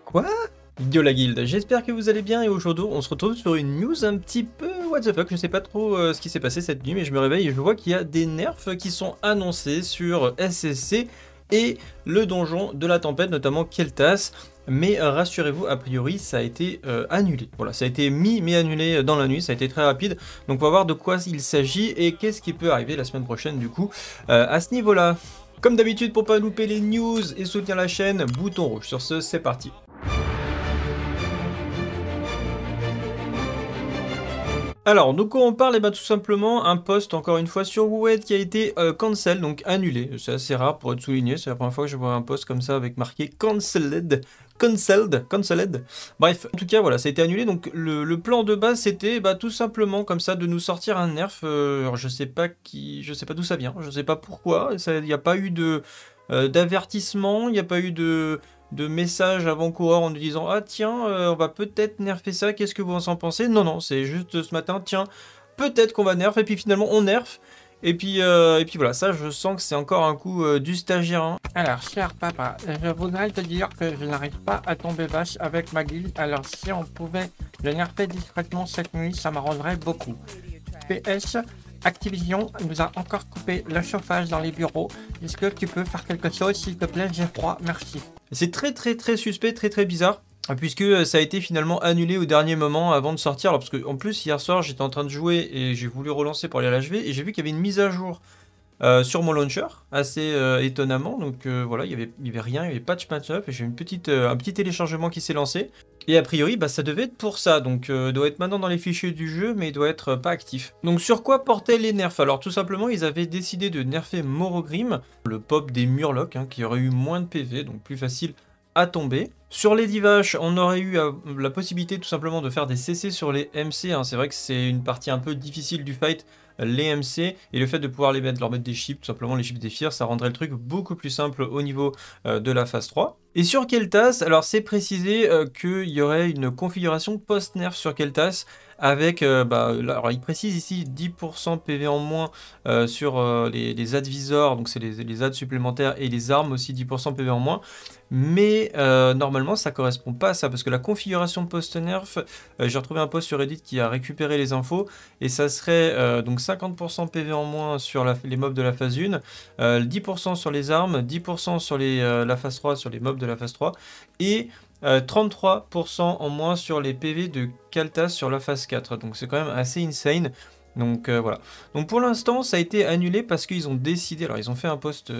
Quoi? Yo la guilde, j'espère que vous allez bien et aujourd'hui on se retrouve sur une news un petit peu what the fuck, je sais pas trop ce qui s'est passé cette nuit mais je me réveille et je vois qu'il y a des nerfs qui sont annoncés sur SSC et le donjon de la tempête, notamment Keltas, mais rassurez-vous, a priori ça a été annulé. Voilà, ça a été mis mais annulé dans la nuit, ça a été très rapide, donc on va voir de quoi il s'agit et qu'est-ce qui peut arriver la semaine prochaine du coup à ce niveau-là. Comme d'habitude, pour pas louper les news et soutenir la chaîne, bouton rouge. Sur ce, c'est parti. Alors, donc on parle, et tout simplement un post encore une fois sur WoW qui a été cancel, donc annulé. C'est assez rare pour être souligné, c'est la première fois que je vois un post comme ça avec marqué cancelled. Cancelled. Bref, en tout cas, voilà, ça a été annulé. Donc, le plan de base, c'était tout simplement comme ça de nous sortir un nerf. Alors, je sais pas d'où ça vient, je sais pas pourquoi. Il n'y a pas eu de d'avertissement, il n'y a pas eu de message avant-coureur en nous disant ah tiens on va peut-être nerfer ça, qu'est-ce que vous en pensez? Non, c'est juste ce matin, tiens, peut-être qu'on va nerf, et puis finalement on nerf. Et puis voilà, ça je sens que c'est encore un coup du stagiaire. Hein. Alors, cher papa, je voudrais te dire que je n'arrive pas à tomber vache avec ma guilde, alors si on pouvait le nerfer discrètement cette nuit, ça m'arrangerait beaucoup. PS, Activision nous a encore coupé le chauffage dans les bureaux. Est-ce que tu peux faire quelque chose, s'il te plaît? J'ai froid, merci. C'est très suspect, très bizarre. Puisque ça a été finalement annulé au dernier moment avant de sortir. Alors parce que en plus hier soir j'étais en train de jouer et j'ai voulu relancer pour aller à l'HV et j'ai vu qu'il y avait une mise à jour sur mon launcher, assez étonnamment. Donc voilà, il y avait rien, il y avait patch 9 et j'ai un petit téléchargement qui s'est lancé. Et a priori, ça devait être pour ça, donc doit être maintenant dans les fichiers du jeu, mais il doit être pas actif. Donc sur quoi portaient les nerfs? Alors tout simplement, ils avaient décidé de nerfer Morogrim, le pop des Murlocs, qui aurait eu moins de PV, donc plus facile à tomber. Sur les Divaches, on aurait eu la possibilité tout simplement de faire des CC sur les MC. C'est vrai que c'est une partie un peu difficile du fight, les MC, et le fait de pouvoir leur mettre des chips, tout simplement les chips des Fear, ça rendrait le truc beaucoup plus simple au niveau de la phase 3. Et sur Keltas, alors c'est précisé qu'il y aurait une configuration post-nerf sur Keltas, avec, alors il précise ici 10% PV en moins sur les advisors, donc c'est les adds supplémentaires, et les armes aussi 10% PV en moins. Mais normalement ça correspond pas à ça, parce que la configuration post-nerf, j'ai retrouvé un post sur Reddit qui a récupéré les infos, et ça serait donc 50% PV en moins sur les mobs de la phase 1, 10% sur les armes, 10% sur la phase 3, sur les mobs de la phase 3, et 33% en moins sur les PV de Keltas sur la phase 4, donc c'est quand même assez insane. Donc voilà. Donc pour l'instant, ça a été annulé parce qu'ils ont décidé. Alors ils ont fait un post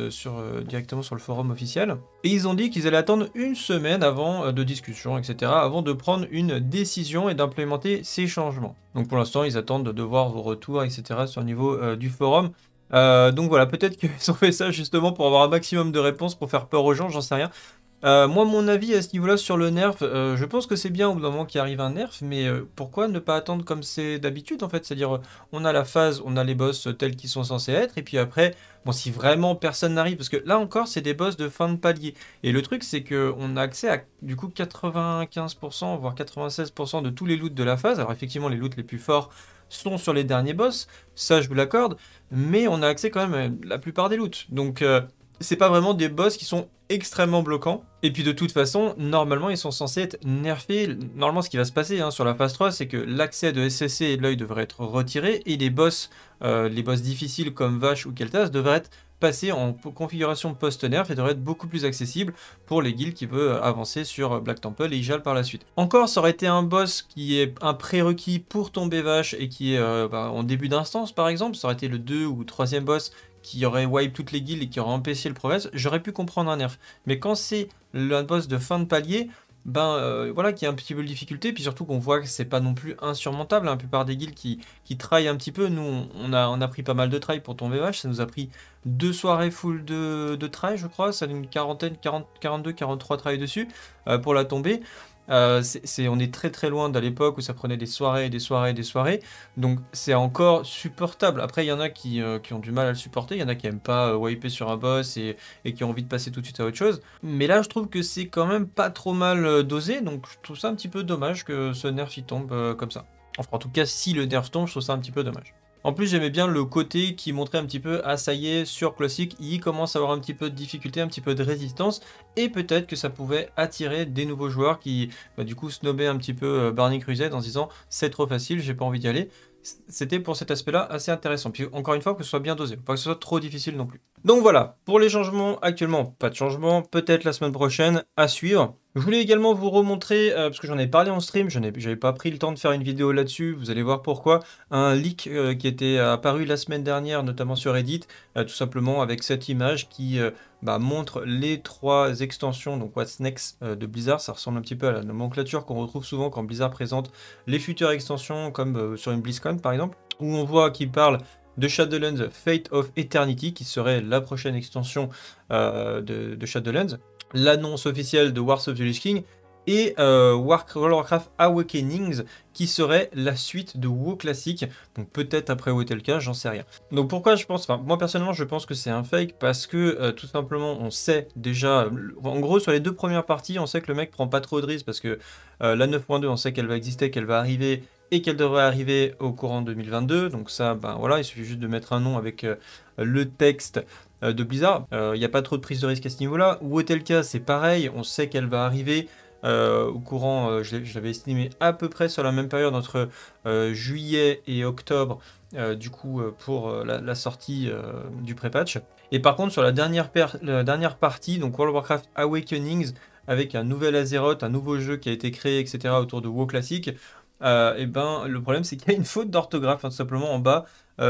directement sur le forum officiel et ils ont dit qu'ils allaient attendre une semaine avant de discussion, etc., avant de prendre une décision et d'implémenter ces changements. Donc pour l'instant, ils attendent de voir vos retours, etc., sur le niveau du forum. Donc voilà, peut-être qu'ils ont fait ça justement pour avoir un maximum de réponses, pour faire peur aux gens, j'en sais rien. Moi, mon avis à ce niveau-là sur le nerf, je pense que c'est bien au bout d'un moment qu'il arrive un nerf, mais pourquoi ne pas attendre comme c'est d'habitude en fait? C'est-à-dire, on a la phase, on a les boss tels qu'ils sont censés être, et puis après, bon, si vraiment personne n'arrive, parce que là encore, c'est des boss de fin de palier. Et le truc, c'est qu'on a accès à du coup 95%, voire 96% de tous les loots de la phase. Alors, effectivement, les loots les plus forts sont sur les derniers boss, ça je vous l'accorde, mais on a accès quand même à la plupart des loots. Donc, c'est pas vraiment des boss qui sont extrêmement bloquants. Et puis de toute façon, normalement, ils sont censés être nerfés. Normalement, ce qui va se passer sur la phase 3, c'est que l'accès de SSC et de l'œil devrait être retiré, et les boss difficiles comme Vache ou Keltas devraient être passés en configuration post-nerf et devraient être beaucoup plus accessibles pour les guildes qui veulent avancer sur Black Temple et Ijal par la suite. Encore, ça aurait été un boss qui est un prérequis pour tomber Vache et qui est en début d'instance par exemple, ça aurait été le 2 ou 3e boss qui aurait wipe toutes les guildes et qui aurait empêché le progress, j'aurais pu comprendre un nerf. Mais quand c'est le boss de fin de palier, voilà, qui a un petit peu de difficulté, puis surtout qu'on voit que c'est pas non plus insurmontable. La plupart des guildes qui traillent un petit peu, nous on a pris pas mal de try pour tomber vache, ça nous a pris 2 soirées full de try, je crois, ça a une quarantaine, 42, 43 try dessus pour la tomber. On est très loin de l'époque où ça prenait des soirées, donc c'est encore supportable. Après il y en a qui ont du mal à le supporter, il y en a qui aiment pas wiper sur un boss et qui ont envie de passer tout de suite à autre chose, mais là je trouve que c'est quand même pas trop mal dosé, donc je trouve ça un petit peu dommage que ce nerf il tombe comme ça. Enfin en tout cas si le nerf tombe, je trouve ça un petit peu dommage. En plus, j'aimais bien le côté qui montrait un petit peu, ah ça y est, sur Classic, il commence à avoir un petit peu de difficulté, un petit peu de résistance, et peut-être que ça pouvait attirer des nouveaux joueurs qui, du coup, snobbaient un petit peu Burning Crusade en se disant, c'est trop facile, j'ai pas envie d'y aller. C'était pour cet aspect-là assez intéressant. Puis encore une fois, que ce soit bien dosé, pas que ce soit trop difficile non plus. Donc voilà, pour les changements, actuellement, pas de changement, peut-être la semaine prochaine, à suivre. Je voulais également vous remontrer, parce que j'en ai parlé en stream, j'avais pas pris le temps de faire une vidéo là-dessus, vous allez voir pourquoi, un leak qui était apparu la semaine dernière, notamment sur Reddit, tout simplement avec cette image qui montre les 3 extensions, donc What's Next de Blizzard. Ça ressemble un petit peu à la nomenclature qu'on retrouve souvent quand Blizzard présente les futures extensions, comme sur une BlizzCon par exemple, où on voit qu'il parle de Shadowlands Fate of Eternity, qui serait la prochaine extension de Shadowlands, l'annonce officielle de Wars of the Lich King, et Warcraft Awakenings, qui serait la suite de WoW classique, donc peut-être après WoTLK, j'en sais rien. Donc pourquoi je pense, moi personnellement je pense que c'est un fake, parce que tout simplement on sait déjà, en gros sur les 2 premières parties, on sait que le mec prend pas trop de risques, parce que la 9.2 on sait qu'elle va exister, qu'elle va arriver, et qu'elle devrait arriver au courant 2022, donc ça, voilà, il suffit juste de mettre un nom avec le texte de Blizzard. Il n'y a pas trop de prise de risque à ce niveau-là. WoTLK c'est pareil, on sait qu'elle va arriver au courant, je l'avais estimé à peu près sur la même période entre juillet et octobre, du coup pour la sortie du pré-patch. Et par contre sur la dernière partie, donc World of Warcraft Awakenings, avec un nouvel Azeroth, un nouveau jeu qui a été créé, etc. autour de WoW classique, et le problème c'est qu'il y a une faute d'orthographe, tout simplement en bas.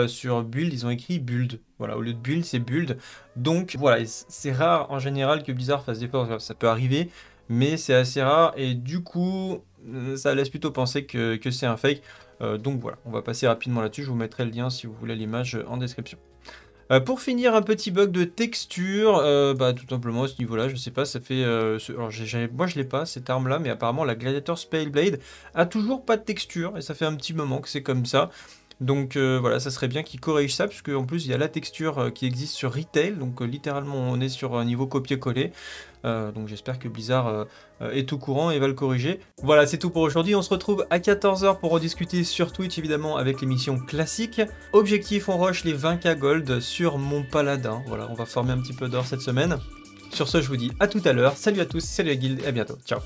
Sur build, ils ont écrit build. Voilà, au lieu de build, c'est build. Donc voilà, c'est rare en général que Blizzard fasse des fautes. Ça peut arriver, mais c'est assez rare. Et du coup, ça laisse plutôt penser que c'est un fake. Donc voilà, on va passer rapidement là-dessus. Je vous mettrai le lien si vous voulez l'image en description. Pour finir, un petit bug de texture, tout simplement à ce niveau-là, je sais pas, ça fait... alors moi je l'ai pas, cette arme-là, mais apparemment la Gladiator Spellblade a toujours pas de texture, et ça fait un petit moment que c'est comme ça. Donc voilà, ça serait bien qu'ils corrigent ça, puisque en plus il y a la texture qui existe sur Retail, donc littéralement on est sur un niveau copier-coller. Donc j'espère que Blizzard est au courant et va le corriger. Voilà, c'est tout pour aujourd'hui. On se retrouve à 14 h pour rediscuter sur Twitch, évidemment, avec l'émission classique. Objectif, on rush les 20k gold sur mon paladin. Voilà, on va former un petit peu d'or cette semaine. Sur ce, je vous dis à tout à l'heure. Salut à tous, salut la guilde et à bientôt. Ciao.